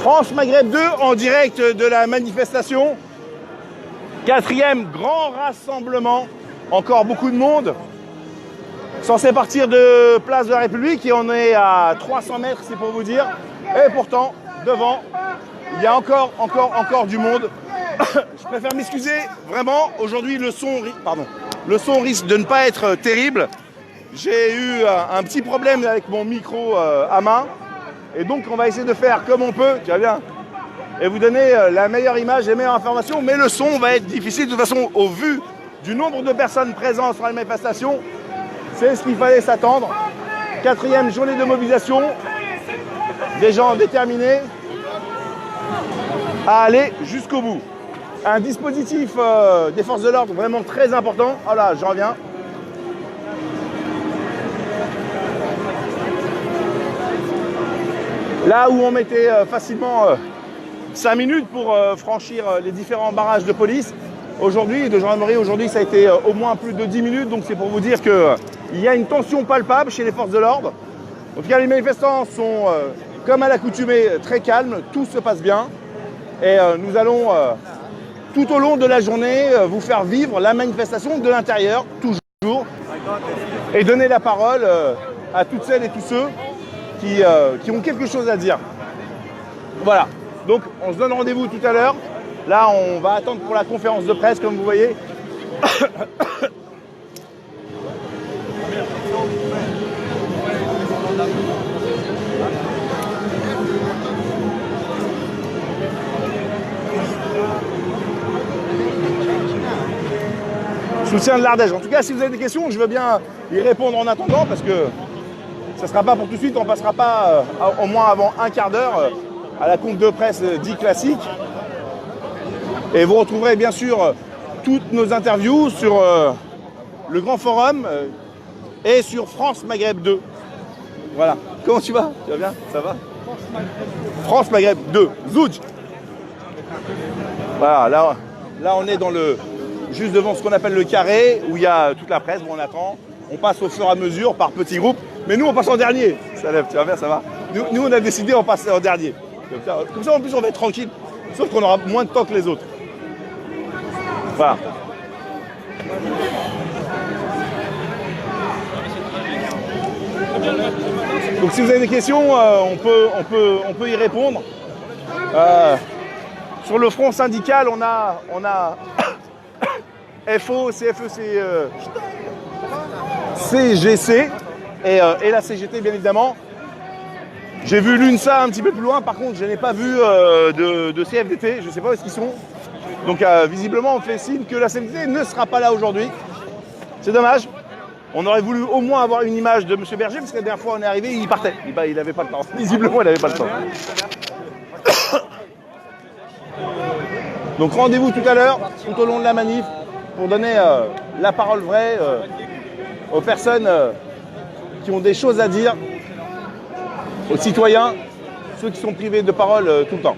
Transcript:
France Maghreb 2 en direct de la manifestation. 4e grand rassemblement. Encore beaucoup de monde. Censé partir de Place de la République et on est à 300 mètres, c'est pour vous dire. Et pourtant, devant, il y a encore du monde. Je préfère m'excuser, vraiment. Aujourd'hui, le son risque de ne pas être terrible. J'ai eu un petit problème avec mon micro à main. Et donc, on va essayer de faire comme on peut, tu vois bien, et vous donner la meilleure image, les meilleures informations. Mais le son va être difficile. De toute façon, au vu du nombre de personnes présentes sur la manifestation, c'est ce qu'il fallait s'attendre. 4e journée de mobilisation. Des gens déterminés à aller jusqu'au bout. Un dispositif des forces de l'ordre vraiment très important. Oh là, j'en reviens. Là où on mettait facilement 5 minutes pour franchir les différents barrages de police, aujourd'hui, de gendarmerie, aujourd'hui, ça a été au moins plus de 10 minutes. Donc c'est pour vous dire qu'il y a une tension palpable chez les forces de l'ordre. En tout cas, les manifestants sont, comme à l'accoutumée, très calmes. Tout se passe bien. Et nous allons, tout au long de la journée, vous faire vivre la manifestation de l'intérieur, toujours. Et donner la parole à toutes celles et tous ceux qui ont quelque chose à dire. Voilà. Donc, on se donne rendez-vous tout à l'heure. Là, on va attendre pour la conférence de presse, comme vous voyez. Soutien de l'Ardèche. En tout cas, si vous avez des questions, je veux bien y répondre en attendant, parce que ça ne sera pas pour tout de suite. On ne passera pas au moins avant un quart d'heure à la conf de presse dit classique. Et vous retrouverez bien sûr toutes nos interviews sur le Grand Forum et sur France Maghreb 2. Voilà. Comment tu vas? Tu vas bien? Ça va? France Maghreb 2. Zouj. Voilà, là on est dans juste devant ce qu'on appelle le carré, où il y a toute la presse. Bon, on attend. On passe au fur et à mesure par petits groupes. Mais nous, on passe en dernier. Ça lève, tu vas bien, ça va? Nous, on a décidé, on passe en dernier. Comme ça, en plus, on va être tranquille. Sauf qu'on aura moins de temps que les autres. Voilà. Donc, si vous avez des questions, on peut y répondre. Sur le front syndical, on a FO, CFE, CGC et la CGT, bien évidemment. J'ai vu l'UNSA un petit peu plus loin, par contre, je n'ai pas vu de CFDT, je ne sais pas où est-ce qu'ils sont. Donc, visiblement, on fait signe que la CFDT ne sera pas là aujourd'hui. C'est dommage. On aurait voulu au moins avoir une image de M. Berger, parce que la dernière fois, on est arrivé, il partait. Il n'avait pas le temps. Visiblement, il n'avait pas le temps. Donc, rendez-vous tout à l'heure, tout au long de la manif, pour donner la parole vraie aux personnes qui ont des choses à dire, aux citoyens, ceux qui sont privés de parole tout le temps.